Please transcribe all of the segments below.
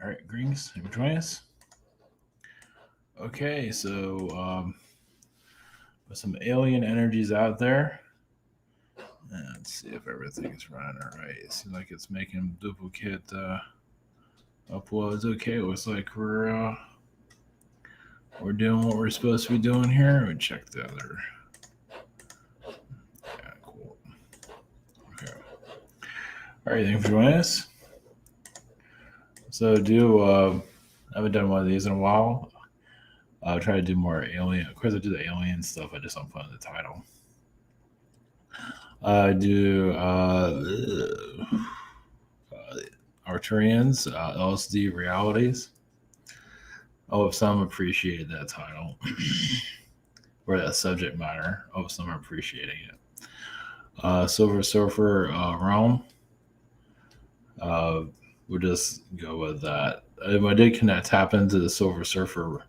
All right, greetings. Thank you for joining us. Okay, so with some alien energies out there, let's see if everything's running all right. It seems like it's making duplicate uploads. Okay, looks like we're doing what we're supposed to be doing here. Let me check the other. Yeah, cool. Okay. All right, thank you for joining us. So I haven't done one of these in a while. I'll try to do more alien. Of course, I do the alien stuff. I just don't put in the title. I do Arcturians, LSD realities. Oh, some appreciated that title or that subject matter. Oh, some are appreciating it. Silver Surfer realm. Uh, we'll just go with that. I did connect tap into the Silver Surfer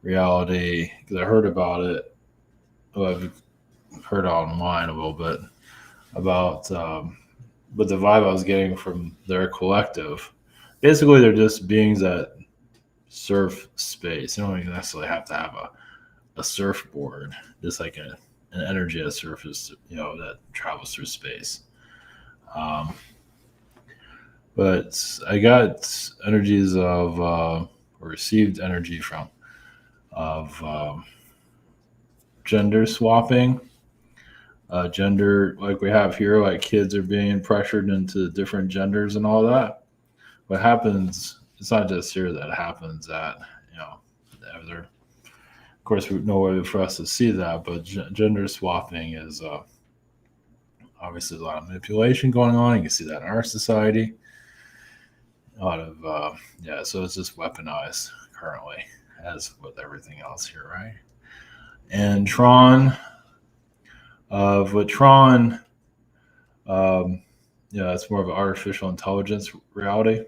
reality because I heard about it. Well, I've heard online a little bit about, but the vibe I was getting from their collective. Basically, they're just beings that surf space. You don't even necessarily have to have a surfboard, just like an energy that surfaces, that travels through space. Um, but I got energies of, or received energy from, of gender swapping. Gender, like we have here, like kids are being pressured into different genders and all that. What happens, it's not just here that happens at, you know, other. Of course, no way for us to see that, but gender swapping is obviously a lot of manipulation going on. You can see that in our society. A lot of, yeah, so it's just weaponized currently, as with everything else here, right? And Tron, with Tron, yeah, it's more of an artificial intelligence reality.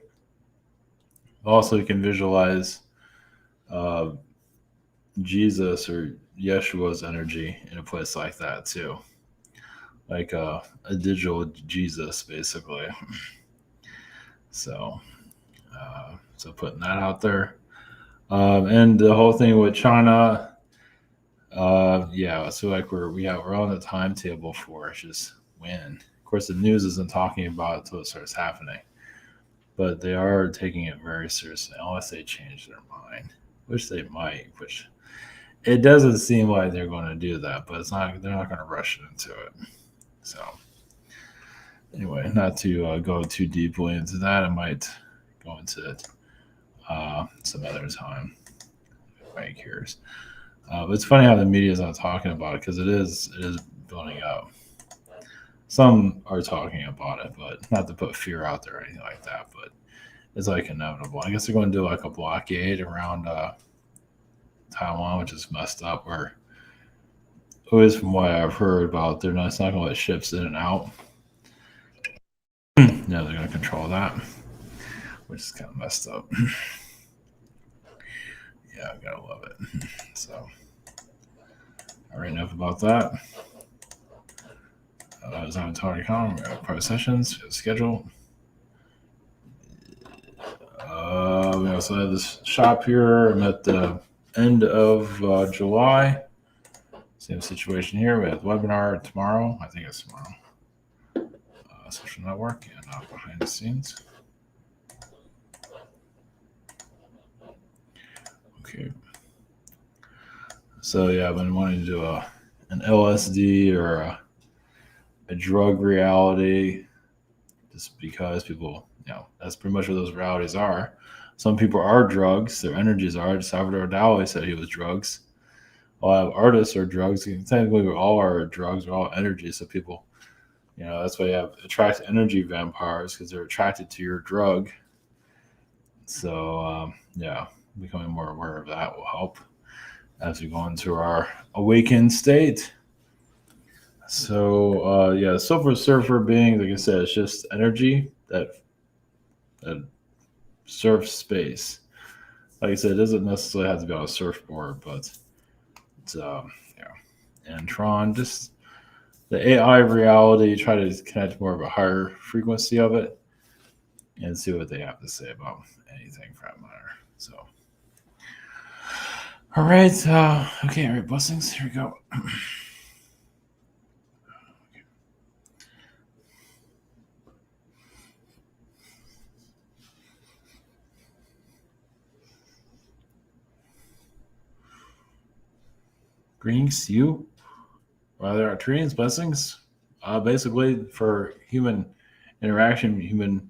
Also, you can visualize uh, Jesus or Yeshua's energy in a place like that too, like a digital Jesus, basically. So, so putting that out there, and the whole thing with China, yeah. So like we're on the timetable for it's just when. Of course, the news isn't talking about it until it starts happening, but they are taking it very seriously unless they change their mind, which they might. Which it doesn't seem like they're going to do that, but it's not. They're not going to rush into it. So anyway, not to go too deeply into that. I might go into it some other time if anybody cares. But it's funny how the media is not talking about it because it is building up. Some are talking about it, but not to put fear out there or anything like that. But it's like inevitable. I guess they're going to do like a blockade around Taiwan, which is messed up. Or at least from what I've heard about, it's not going to let ships in and out. No, they're going to control that, which is kind of messed up. Yeah, I gotta love it. So, all right, enough about that. I was on Target.com. We got private sessions, schedule. We also have this shop here. I'm at the end of July. Same situation here. We have the webinar tomorrow. I think it's tomorrow. Social network and behind the scenes. Okay. So yeah, I've been wanting to do an LSD or a drug reality, just because people, that's pretty much what those realities are. Some people are drugs; their energies are. Salvador Dali said he was drugs. A lot of artists are drugs. Technically, we all are drugs. We're all energy. So people, that's why you have attract energy vampires because they're attracted to your drug. So yeah, becoming more aware of that will help as we go into our awakened state. So yeah, Silver Surfer being, like I said, it's just energy that surfs space. Like I said, it doesn't necessarily have to be on a surfboard, but it's yeah. And Tron, just the AI reality, try to connect more of a higher frequency of it. and see what they have to say about anything for that matter. So, all right. Okay, all right, blessings. Here we go. Greetings to you. There Arcturians, blessings. Basically, for human interaction, human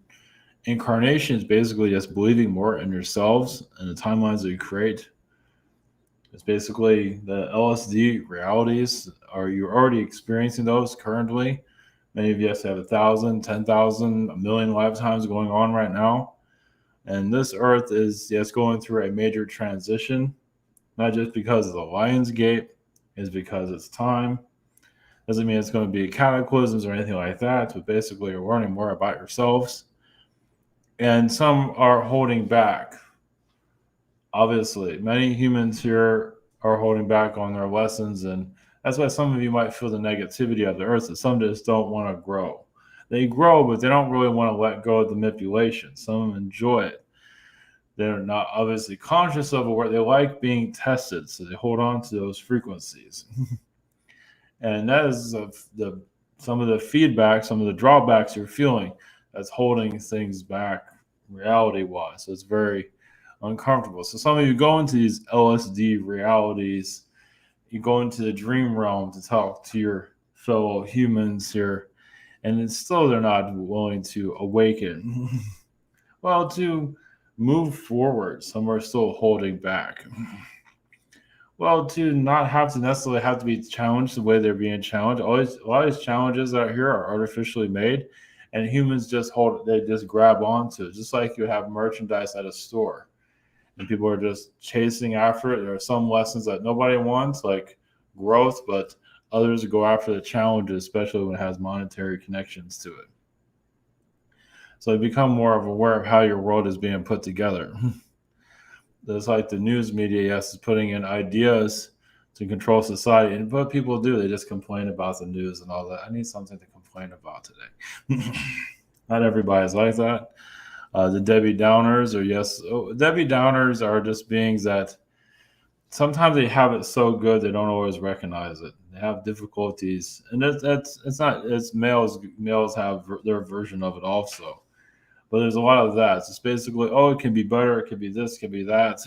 incarnation is basically just believing more in yourselves and the timelines that you create. It's basically the LSD realities. Are you already experiencing those currently? Many of us have 1,000, 10,000, a million lifetimes going on right now. And this earth is just going through a major transition, not just because of the Lion's Gate, it's because it's time. Doesn't mean it's going to be cataclysms or anything like that, but basically you're learning more about yourselves. And some are holding back. Obviously, many humans here are holding back on their lessons, and that's why some of you might feel the negativity of the earth, that some just don't want to grow. They grow, but they don't really want to let go of the manipulation. Some of them enjoy it. They're not obviously conscious of it, where they like being tested, so they hold on to those frequencies. And that is some of the feedback, some of the drawbacks you're feeling that's holding things back reality wise. So it's very uncomfortable. So some of you go into these LSD realities, you go into the dream realm to talk to your fellow humans here, and it's still they're not willing to awaken. Well, to move forward, some are still holding back. Well, to not have to necessarily have to be challenged the way they're being challenged. Always, a lot of these challenges out here are artificially made, and humans just hold. They just grab onto it, just like you have merchandise at a store, and people are just chasing after it. There are some lessons that nobody wants, like growth, but others go after the challenges, especially when it has monetary connections to it. So you become more of aware of how your world is being put together. There's like the news media, yes, is putting in ideas to control society. And what people do, they just complain about the news and all that. I need something to complain about today. Not everybody's like that. The Debbie Downers, or Debbie Downers are just beings that sometimes they have it so good they don't always recognize it. They have difficulties, and it's not. It's males have their version of it also. But there's a lot of that. It's basically, oh, it can be better, it could be this, it could be that.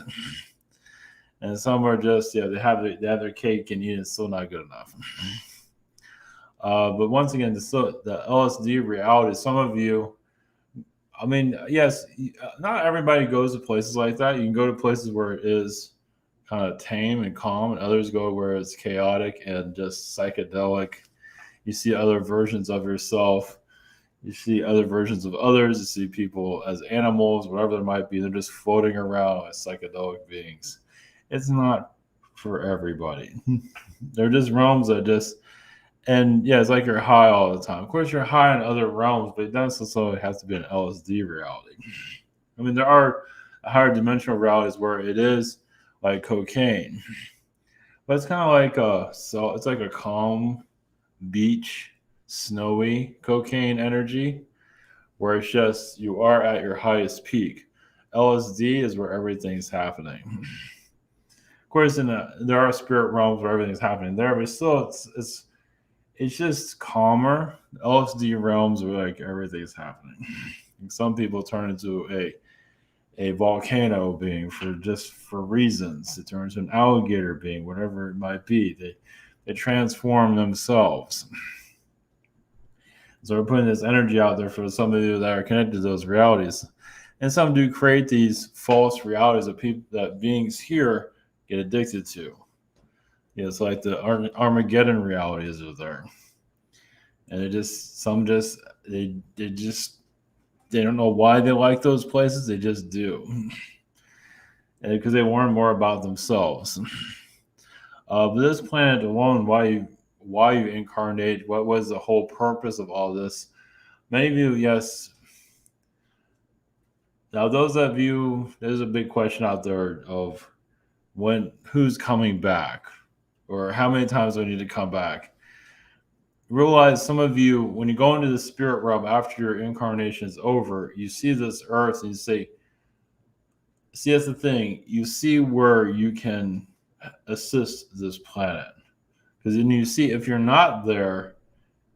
And some are just, they have their cake and eat it, it's still not good enough. But once again, the LSD reality, some of you, I mean, yes, not everybody goes to places like that. You can go to places where it is kind of tame and calm, and others go where it's chaotic and just psychedelic. You see other versions of yourself. You see other versions of others. You see people as animals, whatever there might be. They're just floating around as psychedelic beings. It's not for everybody. They're just realms that just, and yeah, it's like you're high all the time. Of course, you're high in other realms, but it doesn't necessarily have to be an LSD reality. I mean, there are higher dimensional realities where it is like cocaine, but it's kind of like it's like a calm beach, snowy cocaine energy, where it's just you are at your highest peak. LSD is where everything's happening. Of course, there are spirit realms where everything's happening there, but still, it's just calmer. LSD realms where like everything's happening. Some people turn into a volcano being for reasons. It turns into an alligator being, whatever it might be. They transform themselves. So we're putting this energy out there for some of you that are connected to those realities. And some do create these false realities that beings here get addicted to. It's like the Armageddon realities are there. And they don't know why they like those places. They just do. Because they learn more about themselves. But this planet alone, why you incarnate, what was the whole purpose of all this? Many of you, yes. Now, those of you, there's a big question out there of who's coming back, or how many times do I need to come back? realize some of you, when you go into the spirit realm after your incarnation is over, you see this earth and you say, see, that's the thing. You see where you can assist this planet. Because then you see, if you're not there,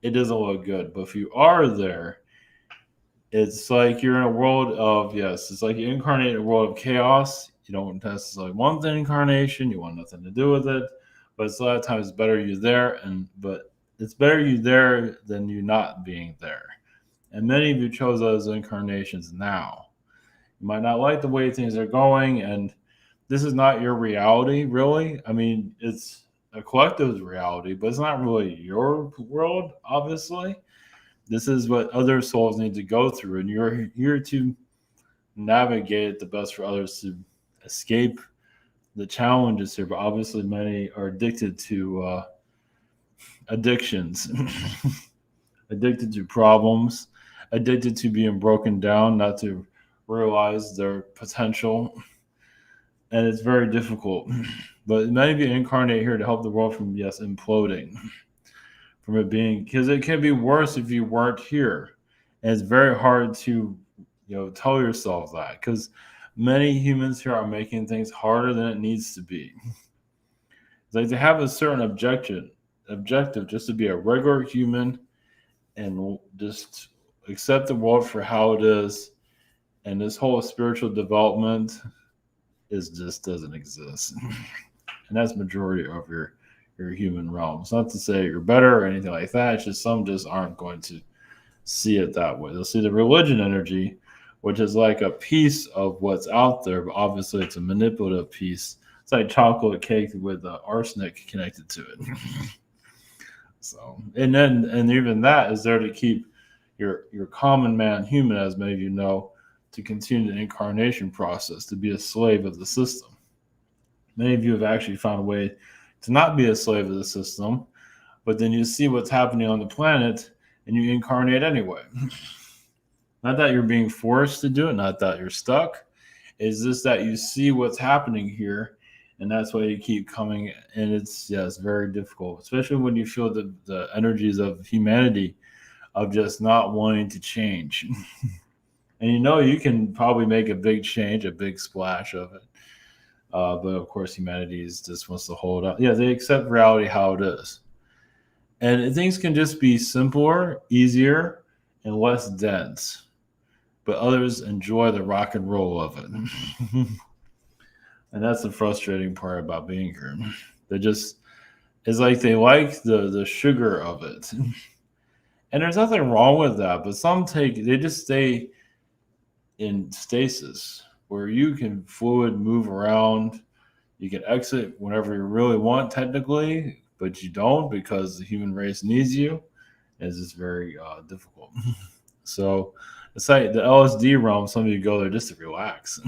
it doesn't look good. But if you are there, it's like you're in a world of, yes, it's like you incarnate in a world of chaos. You don't necessarily want the incarnation, you want nothing to do with it. But it's a lot of times better you there, but it's better you there than you not being there. And many of you chose those incarnations now. You might not like the way things are going, and this is not your reality, really. I mean, it's a collective's reality, but it's not really your world, obviously. This is what other souls need to go through, and you're here to navigate it the best for others to escape the challenges here. But obviously, many are addicted to addictions, addicted to problems, addicted to being broken down, not to realize their potential. And it's very difficult. But many of you incarnate here to help the world from, yes, imploding, from it being, because it can be worse if you weren't here. And it's very hard to, tell yourself that, because many humans here are making things harder than it needs to be. It's like they have a certain objective just to be a regular human and just accept the world for how it is. And this whole spiritual development just doesn't exist. And that's majority of your human realm. It's not to say you're better or anything like that. It's just some just aren't going to see it that way. They'll see the religion energy, which is like a piece of what's out there, but obviously it's a manipulative piece. It's like chocolate cake with arsenic connected to it. So, and even that is there to keep your common man human, as many of you know, to continue the incarnation process, to be a slave of the system. Many of you have actually found a way to not be a slave of the system, but then you see what's happening on the planet and you incarnate anyway. Not that you're being forced to do it, not that you're stuck. It's just that you see what's happening here, and that's why you keep coming. And it's very difficult, especially when you feel the energies of humanity of just not wanting to change. And you can probably make a big change, a big splash of it. But of course, humanity just wants to hold up. Yeah, they accept reality how it is. And things can just be simpler, easier, and less dense. But others enjoy the rock and roll of it. And that's the frustrating part about being here. It's like they like the sugar of it. And there's nothing wrong with that, but they just stay in stasis where you can fluid move around. You can exit whenever you really want, technically, but you don't because the human race needs you. It's just very difficult. So it's like the LSD realm. Some of you go there just to relax.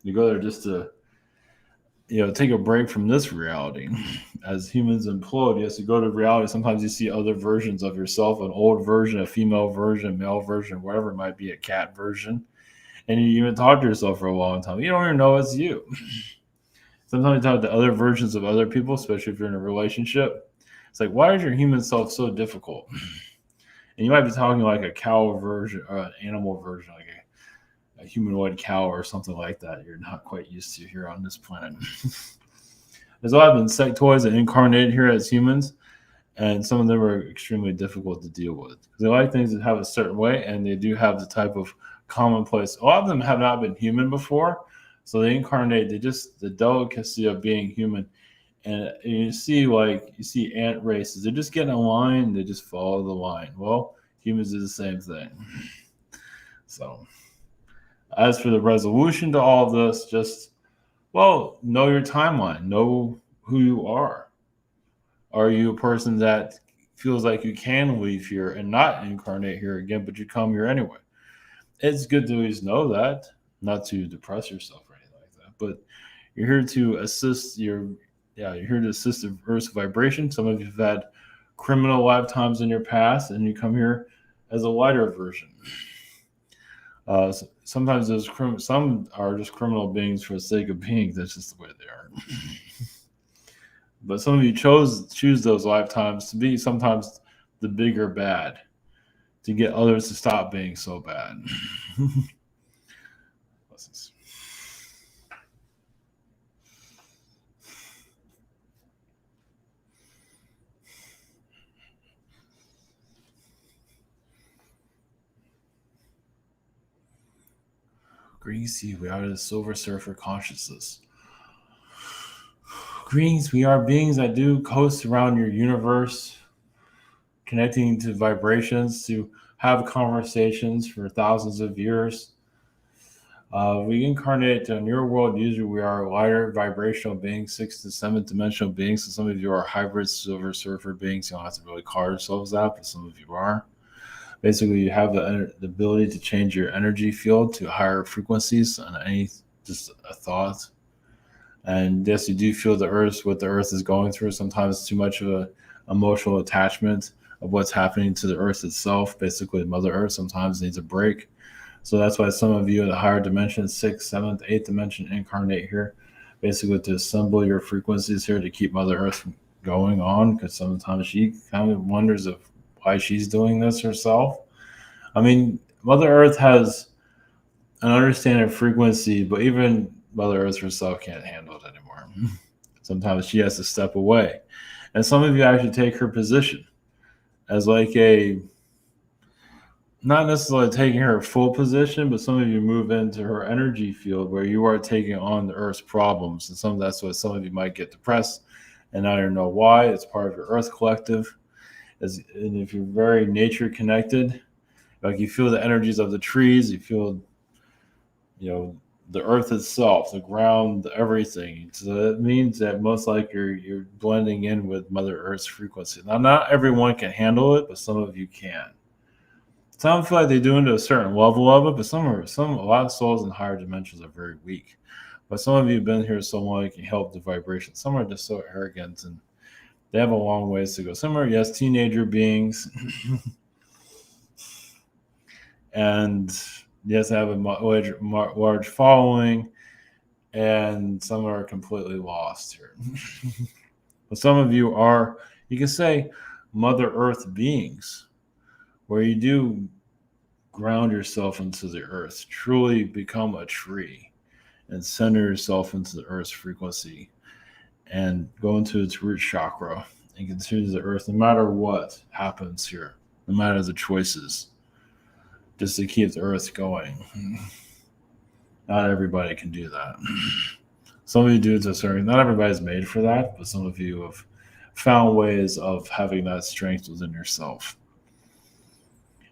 You go there just to take a break from this reality. As humans implode, yes, you go to reality. Sometimes you see other versions of yourself, an old version, a female version, a male version, whatever it might be, a cat version. And you even talk to yourself for a long time. You don't even know it's you. Sometimes you talk to other versions of other people, especially if you're in a relationship. It's like, why is your human self so difficult? And you might be talking like a cow version or an animal version, like a humanoid cow or something like that you're not quite used to here on this planet. There's a lot of insectoids that incarnate here as humans, and some of them are extremely difficult to deal with. They like things that have a certain way, and they do have the type of commonplace. A lot of them have not been human before, so they incarnate. The delicacy of being human, and you see ant races. They just get in a line. They just follow the line. Well, humans do the same thing. So, as for the resolution to all of this, just know your timeline. Know who you are. Are you a person that feels like you can leave here and not incarnate here again, but you come here anyway? It's good to always know that, not to depress yourself or anything like that. But you're here to assist you're here to assist the Earth's vibration. Some of you have had criminal lifetimes in your past, and you come here as a lighter version. Sometimes some are just criminal beings for the sake of being. That's just the way they are. But some of you choose those lifetimes to be sometimes the bigger bad, to get others to stop being so bad. Greasy, we are the Silver Surfer consciousness. Greens, we are beings that do coast around your universe, connecting to vibrations to have conversations for thousands of years. We incarnate in your world. Usually, we are lighter vibrational beings, 6th to 7th dimensional beings. So some of you are hybrid Silver Surfer beings. You don't have to really call yourselves that, but some of you are. Basically, you have the ability to change your energy field to higher frequencies on any just a thought. And yes, you do feel the earth, what the earth is going through. Sometimes it's too much of a emotional attachment of what's happening to the earth itself. Basically, Mother Earth sometimes needs a break. So that's why some of you in the higher dimension, 6th, 7th, 8th dimension, incarnate here, basically to assemble your frequencies here to keep Mother Earth going on. Because sometimes she kind of wonders of why she's doing this herself. I mean, Mother Earth has an understanding of frequency, but even Mother Earth herself can't handle it anymore. Sometimes she has to step away. And some of you actually take her position as like a, not necessarily taking her full position, but some of you move into her energy field where you are taking on the Earth's problems. And that's why some of you might get depressed and not even know why. It's part of your Earth collective. And if you're very nature connected, like you feel the energies of the trees, you feel, the earth itself, the ground, everything. So it means that most likely you're blending in with Mother Earth's frequency. Now, not everyone can handle it, but some of you can. Some feel like they do into a certain level of it, but a lot of souls in higher dimensions are very weak. But some of you have been here so long you can help the vibration. Some are just so arrogant and they have a long ways to go. Some are, yes, teenager beings. And yes, they have a large following, and some are completely lost here. But some of you are, you can say, Mother Earth beings, where you do ground yourself into the earth, truly become a tree, and center yourself into the earth's frequency, and go into its root chakra, and consider the earth, no matter what happens here, no matter the choices, just to keep the earth going. Not everybody can do that. Some of you do it to a certain, not everybody's made for that, but some of you have found ways of having that strength within yourself.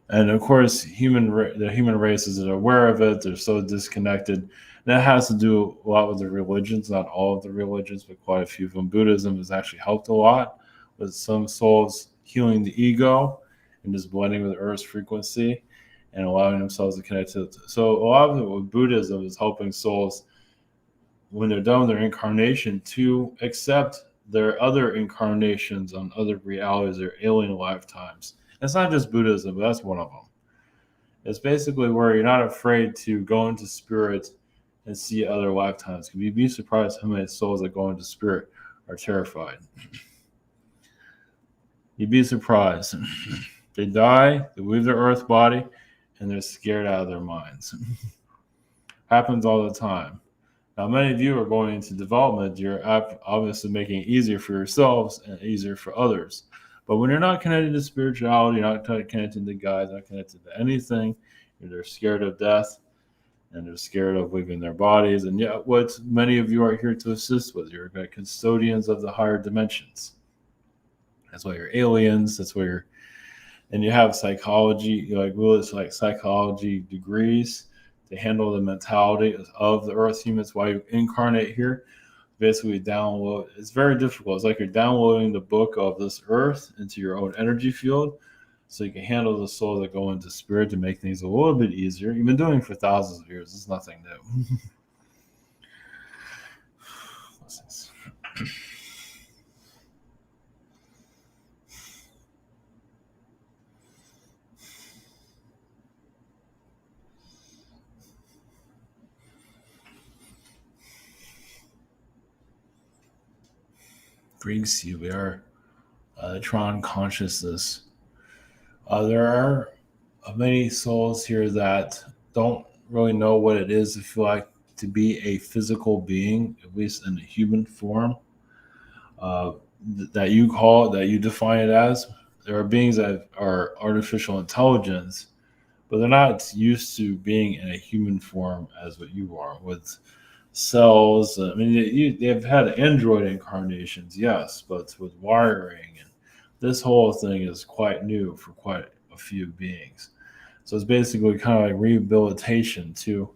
And of course, the human race is aware of it. They're so disconnected. That has to do a lot with the religions, not all of the religions, but quite a few of them. Buddhism has actually helped a lot with some souls healing the ego and just blending with Earth's frequency and allowing themselves to connect to it. So a lot of it with Buddhism is helping souls, when they're done with their incarnation, to accept their other incarnations on other realities, their alien lifetimes. It's not just Buddhism, but that's one of them. It's basically where you're not afraid to go into spirit and see other lifetimes. You'd be surprised how many souls that go into spirit are terrified. You'd be surprised. They die, they leave their earth body, and they're scared out of their minds. Happens all the time. Now, many of you are going into development. You're obviously making it easier for yourselves and easier for others. But when you're not connected to spirituality, you're not connected to God, not connected to anything, they're scared of death, and they're scared of leaving their bodies. And yet, what many of you are here to assist with, you're custodians of the higher dimensions. That's why you're aliens. That's why and you have psychology, like psychology degrees to handle the mentality of the Earth humans while you incarnate here. Basically, download. It's very difficult. It's like you're downloading the book of this Earth into your own energy field, so you can handle the soul that go into spirit to make things a little bit easier. You've been doing it for thousands of years. It's nothing new. brings you. We are Tron consciousness. There are many souls here that don't really know what it is to feel like to be a physical being, at least in a human form, uh, that you define it as. There are beings that are artificial intelligence, but they're not used to being in a human form as what you are with cells. I mean, they've had Android incarnations, yes, but with wiring and this whole thing is quite new for quite a few beings. So it's basically kind of like rehabilitation to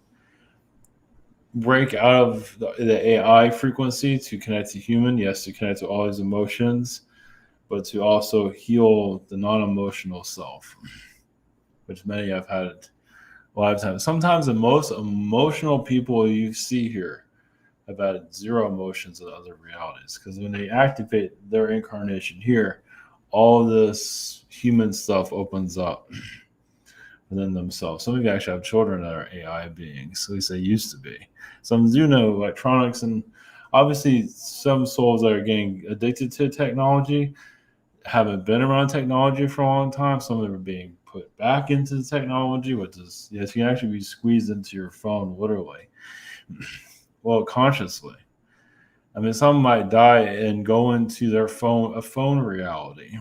break out of the AI frequency to connect to human, yes, to connect to all these emotions, but to also heal the non-emotional self, which many have had a lot of times. Sometimes the most emotional people you see here have had zero emotions in other realities because when they activate their incarnation here, all this human stuff opens up within themselves. Some of you actually have children that are AI beings, at least they used to be. Some do know electronics, and obviously some souls that are getting addicted to technology haven't been around technology for a long time. Some of them are being put back into the technology, which is, yes, you can actually be squeezed into your phone literally. Well, consciously. I mean, some might die and go into their phone, a phone reality,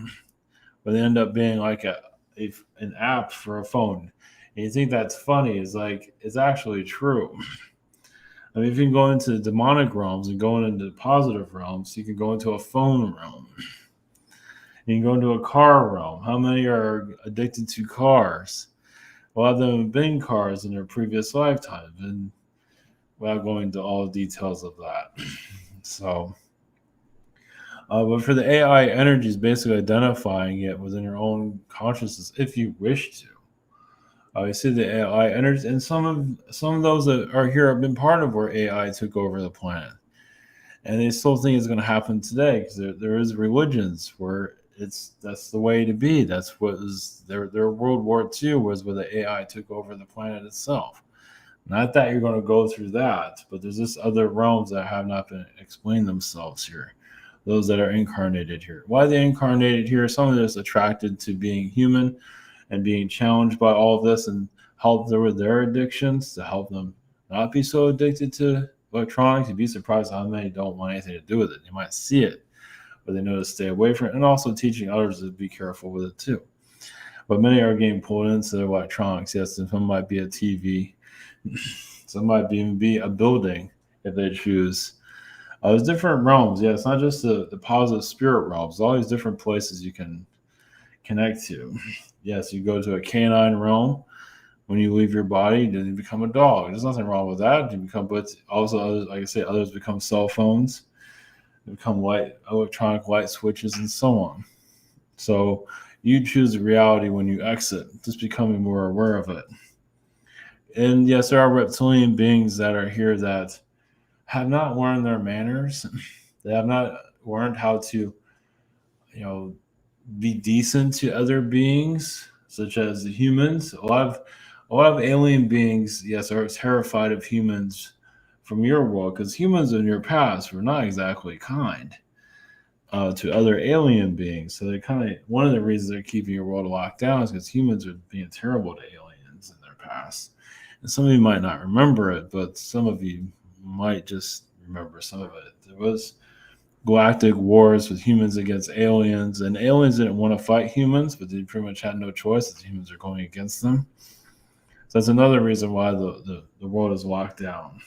but they end up being like an app for a phone. And you think that's funny? It's like it's actually true. I mean, if you can go into demonic realms and going into positive realms, you can go into a phone realm. You can go into a car realm. How many are addicted to cars? A lot of them have been cars in their previous lifetime, and without going into all the details of that. So, but for the AI energy is basically identifying it within your own consciousness if you wish to. You see the AI energy, and some of those that are here have been part of where AI took over the planet, and they still think it's going to happen today because there is religions where that's the way to be. That's what was their World War II was where the AI took over the planet itself. Not that you're going to go through that, but there's just other realms that have not been explained themselves here. Those that are incarnated here. Why they incarnated here? Some of this attracted to being human and being challenged by all of this and help them with their addictions to help them not be so addicted to electronics. You'd be surprised how many don't want anything to do with it. You might see it, but they know to stay away from it, and also teaching others to be careful with it too. But many are getting pulled into electronics. Yes, and some might be a TV, some might even be a building if they choose. There's different realms. Yeah, it's not just the positive spirit realms. All these different places you can connect to. Yes, you go to a canine realm. When you leave your body, then you become a dog. There's nothing wrong with that. You become, but also, others, like I say, others become cell phones, they become electronic light switches, and so on. So you choose the reality when you exit, just becoming more aware of it. And yes, there are reptilian beings that are here that have not learned their manners. They have not learned how to, you know, be decent to other beings, such as the humans. A lot of alien beings, yes, are terrified of humans from your world because humans in your past were not exactly kind to other alien beings. So they kind of one of the reasons they're keeping your world locked down is because humans are being terrible to aliens in their past. And some of you might not remember it, but some of you might just remember some of it. There was galactic wars with humans against aliens, and aliens didn't want to fight humans, but they pretty much had no choice as humans are going against them. So that's another reason why the world is locked down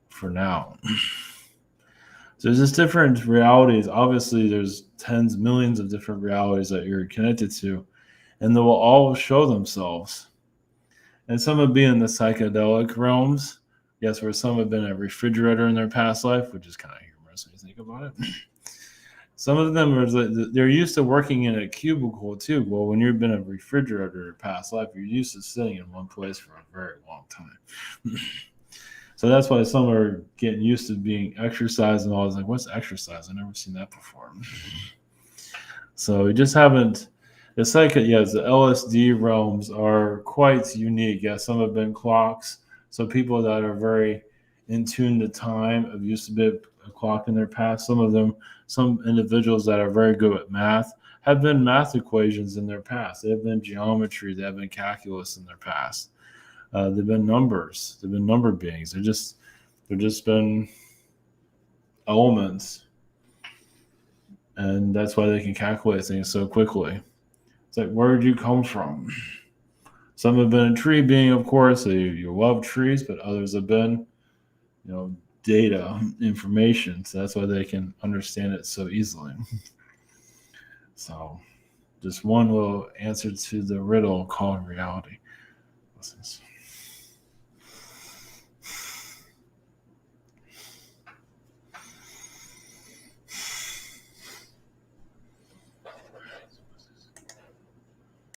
for now. So there's just different realities. Obviously, there's tens, millions of different realities that you're connected to, and they will all show themselves. And some have been in the psychedelic realms. Yes, where some have been a refrigerator in their past life, which is kind of humorous when you think about it. Some of them are they're used to working in a cubicle too. Well, when you've been a refrigerator in your past life, you're used to sitting in one place for a very long time. So that's why some are getting used to being exercised and all. It's like, what's exercise? I've never seen that before. So we just haven't. It's like, yes, the LSD realms are quite unique. Yes, some have been clocks. So people that are very in tune to time have used to be clock in their past. Some individuals that are very good at math have been math equations in their past. They have been geometry. They have been calculus in their past. They've been numbers. They've been number beings. They've just been elements, and that's why they can calculate things so quickly. It's like, where did you come from? Some have been a tree being, of course. You love trees, but others have been, data, information. So that's why they can understand it so easily. So, just one little answer to the riddle called reality. Blessings.